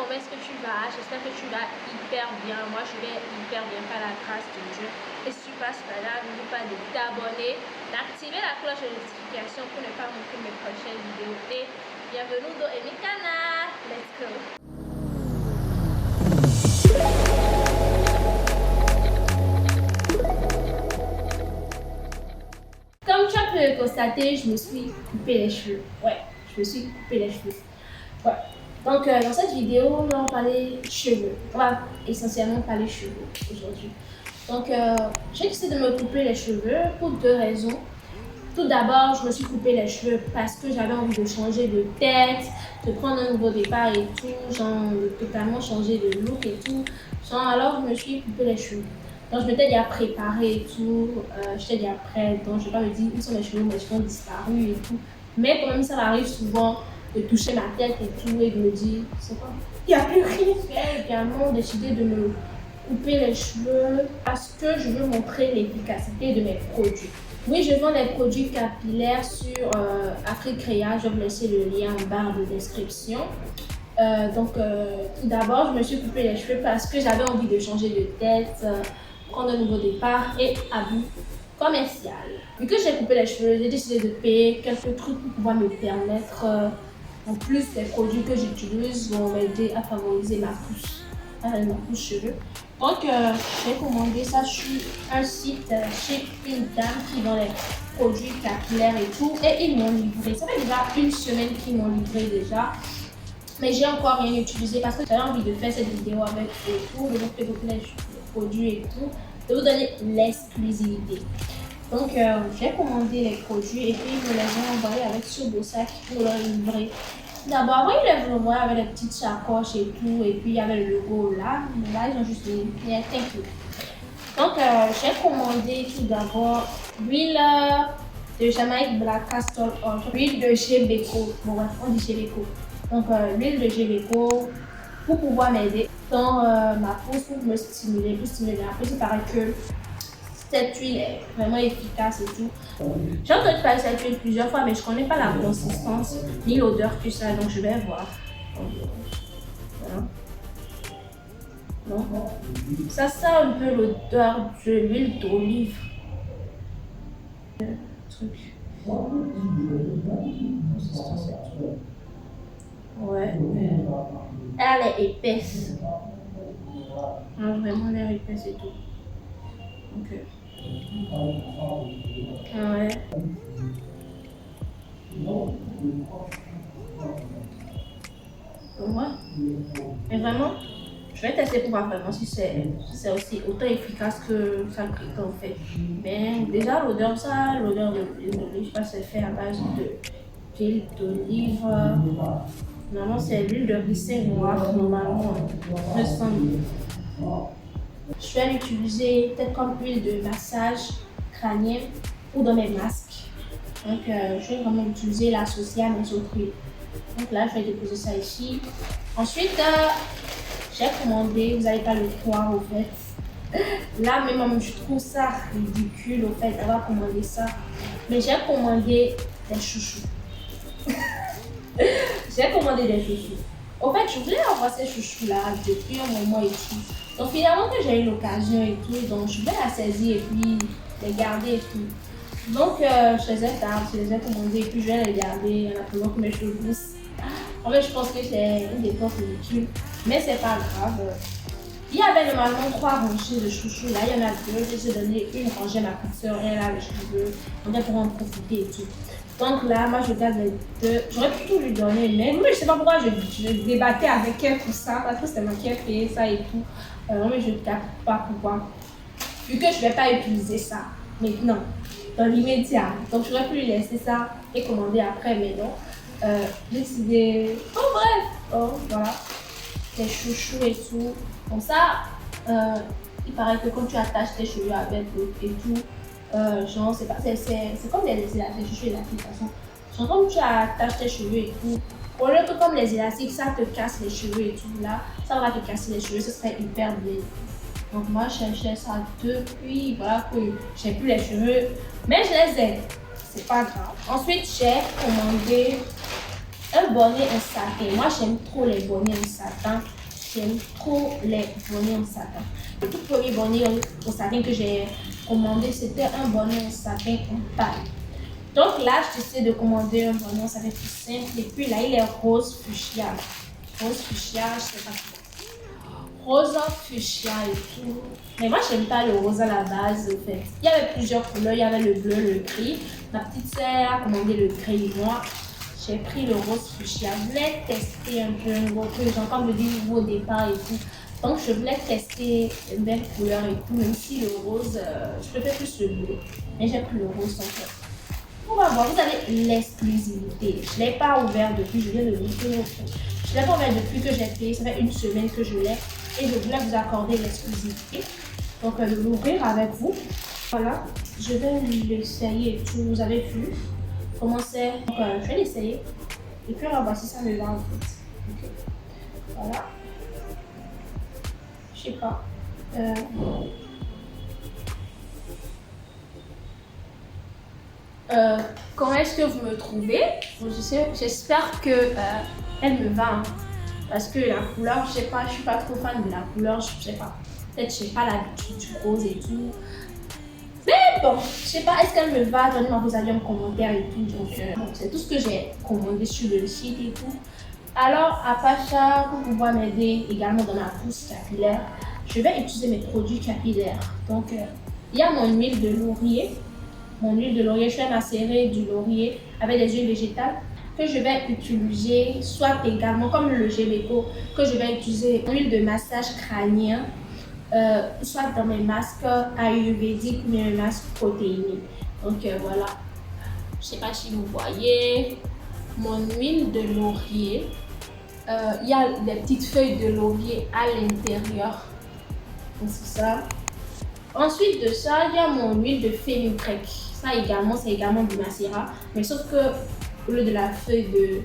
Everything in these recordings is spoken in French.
comment est-ce que tu vas? J'espère que tu vas hyper bien. Moi, je vais hyper bien par la grâce de Dieu. Et si tu passes par là, n'oublie pas de t'abonner, d'activer la cloche de notification pour ne pas manquer mes prochaines vidéos. Et bienvenue dans Emikana. Let's go! Comme tu as pu le constater, je me suis coupé les cheveux. Ouais, je me suis coupé les cheveux. Ouais. Donc, dans cette vidéo, on va parler cheveux. On va essentiellement parler cheveux aujourd'hui. Donc, j'ai décidé de me couper les cheveux pour deux raisons. Tout d'abord, je me suis coupé les cheveux parce que j'avais envie de changer de tête, de prendre un nouveau départ et tout, genre de totalement changer de look et tout. Genre, alors, je me suis coupé les cheveux. Donc, je m'étais déjà préparée et tout, j'étais déjà prête. Donc, je ne vais pas me dire où sont mes cheveux ont disparu et tout. Mais quand même, ça m'arrive souvent de toucher ma tête et tout et de me dire, c'est quoi? Il n'y a plus rien. J'ai également décidé de me couper les cheveux parce que je veux montrer l'efficacité de mes produits. Oui, je vends des produits capillaires sur Africrea. Je vais vous laisser le lien en barre de description. Tout d'abord, je me suis coupé les cheveux parce que j'avais envie de changer de tête, prendre un nouveau départ et à but commercial. Vu que j'ai coupé les cheveux, j'ai décidé de payer quelques trucs pour pouvoir me permettre, en plus des produits que j'utilise, vont m'aider à favoriser ma couche cheveux. Donc, j'ai commandé ça sur un site chez une dame qui vend les produits capillaires et tout, et ils m'ont livré. Ça fait déjà une semaine qu'ils m'ont livré déjà. Mais j'ai encore rien utilisé parce que j'avais envie de faire cette vidéo avec et tout, de vous présenter les produits et tout, de vous donner l'exclusivité. Donc, j'ai commandé les produits et puis ils me les ont envoyés avec ce beau sac pour leur livrer. D'abord, avant, ils les envoyaient avec les petites sacoches et tout, et puis il y avait le logo là, mais là, ils ont juste mis Donc, j'ai commandé tout d'abord l'huile de Jamaïque Black Castor Oil, l'huile de Gebeco. Bon, bref, on dit Gebeco. Donc, l'huile de Gebeco pour pouvoir m'aider dans ma peau, pour me stimuler, plus stimuler la peau. Il paraît que cette huile est vraiment efficace et tout. J'ai entendu parler de cette huile plusieurs fois, mais je ne connais pas la consistance ni l'odeur que ça, donc je vais voir. Voilà. Donc, ça sent un peu l'odeur de l'huile d'olive. Ouais. Elle est épaisse. Elle a vraiment l'air épaisse et tout. Ok. Ouais. Ouais. Mais vraiment, je vais tester pour voir vraiment si c'est aussi autant efficace que ça le prétend en fait. Mais déjà l'odeur de l'huile d'olive, je pense que c'est fait à base d'huile d'olive. Normalement c'est l'huile de ricin noir, normalement, me semble. Je vais l'utiliser peut-être comme huile de massage crânien ou dans mes masques. Donc je vais vraiment l'utiliser et l'associer à mes autres huiles. Donc là, je vais déposer ça ici. Ensuite, j'ai commandé, vous n'allez pas le croire au fait. Là, même, je trouve ça ridicule au fait d'avoir commandé ça. Mais j'ai commandé des chouchous. J'ai commandé des chouchous. Au fait, je voulais avoir ces chouchous-là depuis un moment et tout. Donc finalement, que j'ai eu l'occasion et tout, donc je vais la saisir et puis les garder et tout. Donc, je les ai commandés et puis je vais les garder en attendant que mes cheveux poussent. En fait, je pense que c'est une dépense ridicule, mais c'est pas grave. Il y avait normalement 3 rangées de chouchous, là il y en a 2. J'ai donné une rangée à ma petite soeur, elle a les cheveux, on va pouvoir en profiter et tout. Donc là, moi je garde les 2. J'aurais pu tout lui donner, mais je sais pas pourquoi je débattais avec elle pour ça, parce que c'est moi qui ai payé ça et tout. Mais je ne capte pas pourquoi. Vu que je ne vais pas utiliser ça maintenant, dans l'immédiat. Donc j'aurais pu lui laisser ça et commander après, mais non. J'ai décidé. Oh bref, voilà. Des chouchous et tout. Comme ça, il paraît que quand tu attaches tes cheveux avec et tout, genre, c'est comme les élastiques, cheveux élastiques de toute façon. Genre, comme tu attaches tes cheveux et tout, au lieu que comme les élastiques, ça te casse les cheveux et tout, là, ça va te casser les cheveux, ce serait hyper bien. Donc, moi, je cherchais ça depuis, voilà, que j'ai plus les cheveux, mais je les ai. C'est pas grave. Ensuite, j'ai commandé un bonnet en satin. Moi, j'aime trop les bonnets en satin. j'aime trop les bonnets en satin. Le tout premier bonnet en satin que j'ai commandé, c'était un bonnet en satin en paille. Donc là, je décide de commander un bonnet en satin plus simple. Et puis là, il est rose fuchsia. Rose fuchsia, je sais pas trop. Rosa fuchsia et tout. Mais moi, j'aime pas le rose à la base, en fait. Il y avait plusieurs couleurs. Il y avait le bleu, le gris. Ma petite sœur a commandé le gris. Moi, j'ai pris le rose fuchsia. Je voulais tester un peu un nouveau truc. J'ai encore me dit nouveau départ et tout. Donc, je voulais tester une belle couleur et tout. Même si le rose, je préfère plus le bleu. Mais j'ai pris le rose en fait. On va voir, vous avez l'exclusivité. Je ne l'ai pas ouvert depuis, je viens de l'ouvrir. Je ne l'ai pas ouvert depuis que j'ai payé. Ça fait une semaine que je l'ai. Et je voulais vous accorder l'exclusivité. Donc, je vais l'ouvrir avec vous. Voilà, je vais l'essayer et tout. Vous avez vu comment c'est. Donc, je vais l'essayer. Et puis, on va voir si ça me va en fait. Okay. Voilà. Je sais pas. Comment est-ce que vous me trouvez? J'espère que elle me va. Hein. Parce que la couleur, je sais pas, je suis pas trop fan de la couleur, je sais pas. Peut-être je n'ai pas l'habitude du rose et tout. Mais bon, je sais pas, est-ce qu'elle me va? Donnez-moi vos avis en commentaire et tout. Donc, bon, c'est tout ce que j'ai commandé sur le site et tout. Alors, à part ça, pour pouvoir m'aider également dans ma pousse capillaire, je vais utiliser mes produits capillaires. Donc, il y a mon huile de laurier. Mon huile de laurier, je vais macérer du laurier avec des huiles végétales que je vais utiliser, soit également comme le Géléco, que je vais utiliser huile de massage crânien, soit dans mes masques ayurvédiques ou mes masques protéinés. Donc voilà, je ne sais pas si vous voyez mon huile de laurier. Il y a des petites feuilles de laurier à l'intérieur. C'est ça. Ensuite de ça, il y a mon huile de fenugrec. Ça également, c'est également du macérat. Mais sauf que au lieu de la feuille de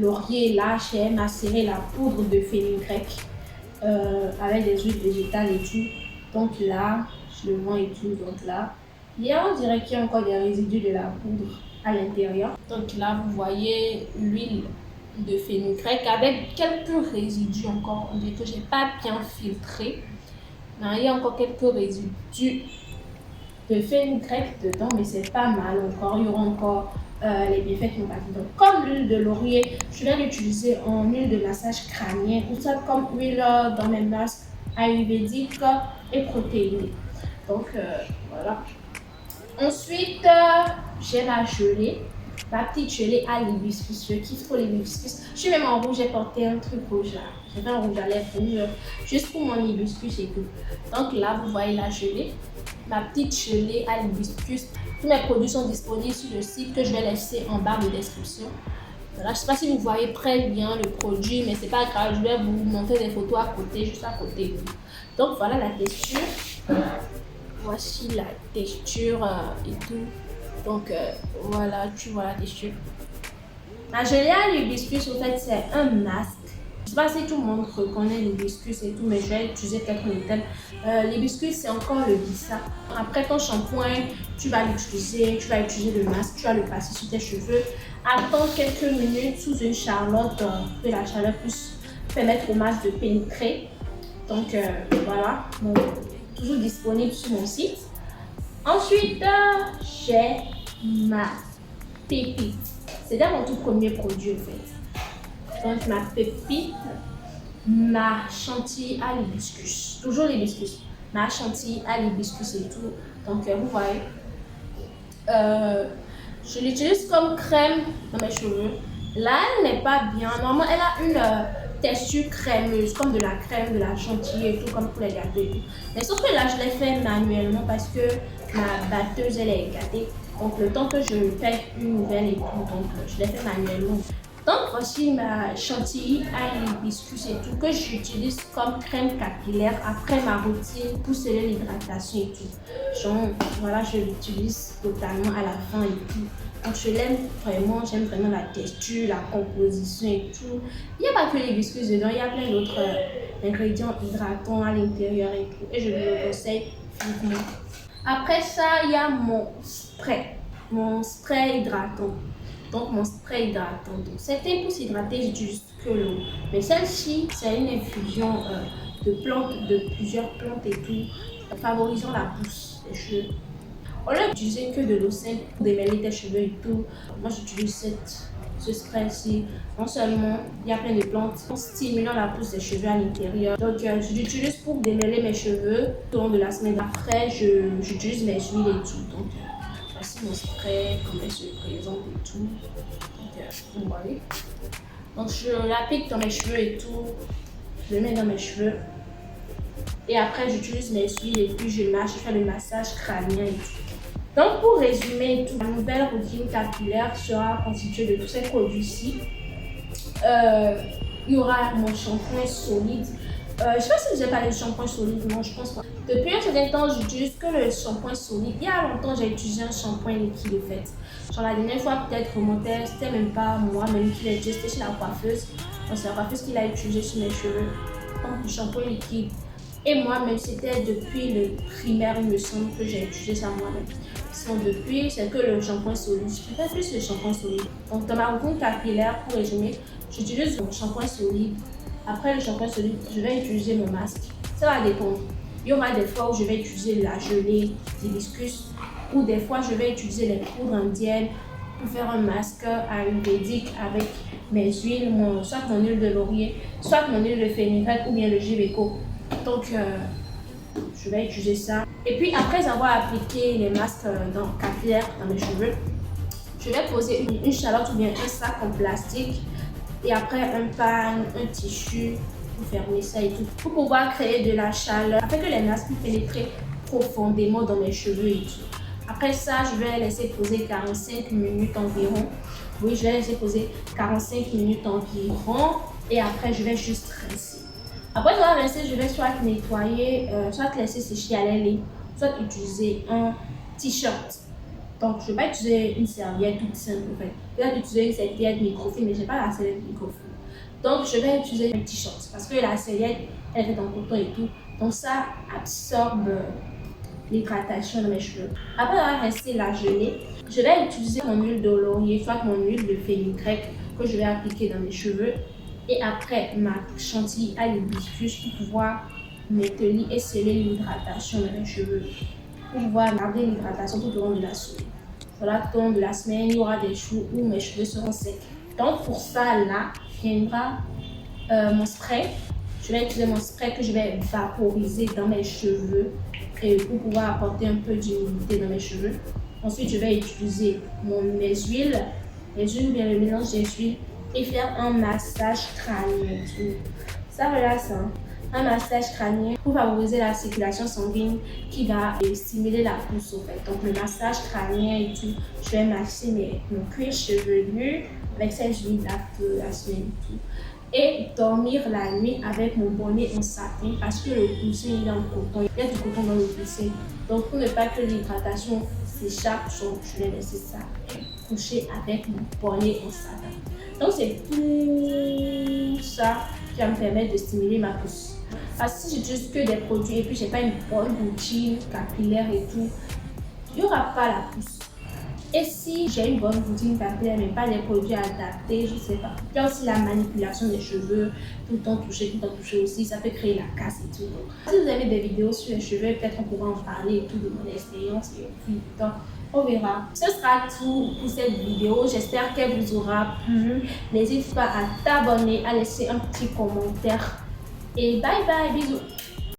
laurier, là, j'ai macéré la poudre de fenugrec avec des huiles végétales et tout. Donc là, je le vends et tout. Donc là, on dirait qu'il y a encore des résidus de la poudre à l'intérieur. Donc là, vous voyez l'huile de fenugrec avec quelques résidus encore. On dirait que je n'ai pas bien filtré. Il y a encore quelques résidus de fenugrec dedans, mais c'est pas mal encore. Il y aura encore les bienfaits qui vont partir. Donc, comme l'huile de laurier, je vais l'utiliser en huile de massage crânien ou ça comme huile dans mes masques ayurvédiques et protéinés. Donc, voilà. Ensuite, j'ai ma gelée. Ma petite gelée à l'hibiscus. Je kiffe trop l'hibiscus. Je suis même en rouge, j'ai porté un truc rouge là. J'ai fait un rouge à lèvres rouge juste pour mon hibiscus et tout. Donc là, vous voyez la gelée. Ma petite gelée à l'hibiscus. Tous mes produits sont disponibles sur le site que je vais laisser en barre de description. Voilà, je ne sais pas si vous voyez très bien le produit, mais c'est pas grave. Je vais vous montrer des photos à côté, juste à côté. Donc voilà la texture. Voici la texture et tout. Donc voilà, tu vois la texture. La gelée à l'hibiscus, en fait, c'est un masque. Je ne sais pas si tout le monde reconnaît l'hibiscus et tout, mais je vais utiliser quelques méthodes. L'hibiscus, c'est encore le bissap. Après ton shampoing, tu vas l'utiliser, tu vas utiliser le masque, tu vas le passer sur tes cheveux. Attends quelques minutes sous une charlotte que la chaleur puisse permettre au masque de pénétrer. Donc voilà, bon, toujours disponible sur mon site. Ensuite, j'ai ma pépite. C'est mon tout premier produit en fait. Donc ma pépite, ma chantilly à l'hibiscus. Toujours l'hibiscus. Ma chantilly à l'hibiscus et tout. Donc vous voyez. Je l'utilise comme crème dans mes cheveux. Là, elle n'est pas bien. Normalement, elle a une texture crémeuse, comme de la crème, de la chantilly et tout, comme pour les gâter. Mais sauf que là, je l'ai fait manuellement parce que ma batteuse, elle est gâtée. Donc, le temps que je paye une nouvelle et tout, donc je l'ai fait manuellement. Donc, voici ma chantilly à l'hibiscus et tout, que j'utilise comme crème capillaire après ma routine pour sceller l'hydratation et tout. Donc, voilà, je l'utilise totalement à la fin et tout. Donc, je l'aime vraiment, j'aime vraiment la texture, la composition et tout. Il n'y a pas que l'hibiscus dedans, il y a plein d'autres ingrédients hydratants à l'intérieur et tout. Et je vous le conseille vivement. Après ça, il y a mon spray hydratant. donc mon spray hydratant. Donc certains pour s'hydrater, j'utilise que l'eau. Mais celle-ci, c'est une infusion de plantes, de plusieurs plantes et tout, favorisant la pousse des cheveux. Au lieu d'utiliser que de l'eau simple pour démêler tes cheveux et tout, moi j'utilise ce spray-ci. Non seulement il y a plein de plantes stimulant la pousse des cheveux à l'intérieur. Donc je l'utilise pour démêler mes cheveux tout au long de la semaine. Après, j'utilise mes huiles et tout. Donc voici mon spray, comment il se présente et tout. Donc vous voyez. Donc je l'applique dans mes cheveux et tout. Je le mets dans mes cheveux. Et après, j'utilise mes huiles et puis je fais le massage crânien et tout. Donc, pour résumer, la nouvelle routine capillaire sera constituée de tous ces produits-ci. Il y aura mon shampoing solide. Je ne sais pas si vous avez parlé de shampoing solide, non, je pense pas. Depuis un certain temps, j'utilise que le shampoing solide. Il y a longtemps, j'ai utilisé un shampoing liquide en fait. Genre la dernière fois, peut-être remontait, c'était même pas moi-même qui l'ai utilisé, c'était chez la coiffeuse. Donc, c'est la coiffeuse qui l'a utilisé sur mes cheveux. Donc, le shampoing liquide. Et moi-même, c'était depuis le primaire, il me semble que j'ai utilisé ça moi-même. Sinon, depuis, c'est que le shampoing solide. Je préfère plus le shampoing solide. Donc, dans ma routine capillaire, pour résumer, j'utilise mon shampoing solide. Après le shampoing solide, je vais utiliser mon masque. Ça va dépendre. Il y aura des fois où je vais utiliser la gelée d'hibiscus ou des fois, je vais utiliser les poudres indiennes pour faire un masque ayurvédique avec mes huiles, soit mon huile de laurier, soit mon huile de fenugrec ou bien le Giveco. Donc, je vais utiliser ça. Et puis, après avoir appliqué les masques capillaires dans mes cheveux, je vais poser une chalotte ou bien un sac en plastique et après un pan, un tissu pour fermer ça et tout. Pour pouvoir créer de la chaleur afin que les masques puissent pénétrer profondément dans mes cheveux et tout. Après ça, je vais laisser poser 45 minutes environ. Oui, je vais laisser poser 45 minutes environ et après, je vais juste rincer. Après avoir rincé, je vais soit nettoyer, soit laisser sécher à l'air libre, soit utiliser un t-shirt. Donc, je ne vais pas utiliser une serviette toute simple en fait. Je vais utiliser une serviette microfibre, mais je n'ai pas la serviette microfibre. Donc, je vais utiliser un t-shirt parce que la serviette, elle est faite en coton et tout. Donc, ça absorbe l'hydratation de mes cheveux. Après avoir rincé la gelée, je vais utiliser mon huile de laurier, soit mon huile de fenugrec que je vais appliquer dans mes cheveux. Et après ma chantilly à l'hibiscus pour pouvoir maintenir et sceller l'hydratation de mes cheveux. Pour pouvoir garder l'hydratation tout au long de la semaine. Voilà, tout au long de la semaine, il y aura des jours où mes cheveux seront secs. Donc pour ça, là, viendra mon spray. Je vais utiliser mon spray que je vais vaporiser dans mes cheveux et pour pouvoir apporter un peu d'humidité dans mes cheveux. Ensuite, je vais utiliser mes huiles ou bien le mélange des huiles et faire un massage crânien. Ça relaxe, hein? Un massage crânien pour favoriser la circulation sanguine qui va stimuler la pousse au fait. Donc le massage crânien et tout, je vais masser mon cuir chevelu avec cette huile la semaine et tout. Et dormir la nuit avec mon bonnet en satin parce que le coussin il est en coton. Il y a du coton dans le coussin. Donc pour ne pas que l'hydratation s'échappe, je vais laisser ça coucher avec mon bonnet en satin. Donc c'est tout ça qui va me permettre de stimuler ma pousse. Parce que si j'utilise que des produits et puis j'ai pas une bonne routine capillaire et tout, il n'y aura pas la pousse. Et si j'ai une bonne routine capillaire mais pas des produits adaptés, je sais pas. Il y a aussi la manipulation des cheveux, tout le temps toucher aussi, ça peut créer la casse et tout. Donc, si vous avez des vidéos sur les cheveux, peut-être on pourra en parler et tout de mon expérience et puis on verra. Ce sera tout pour cette vidéo. J'espère qu'elle vous aura plu. N'hésite pas à t'abonner, à laisser un petit commentaire. Et bye bye, bisous.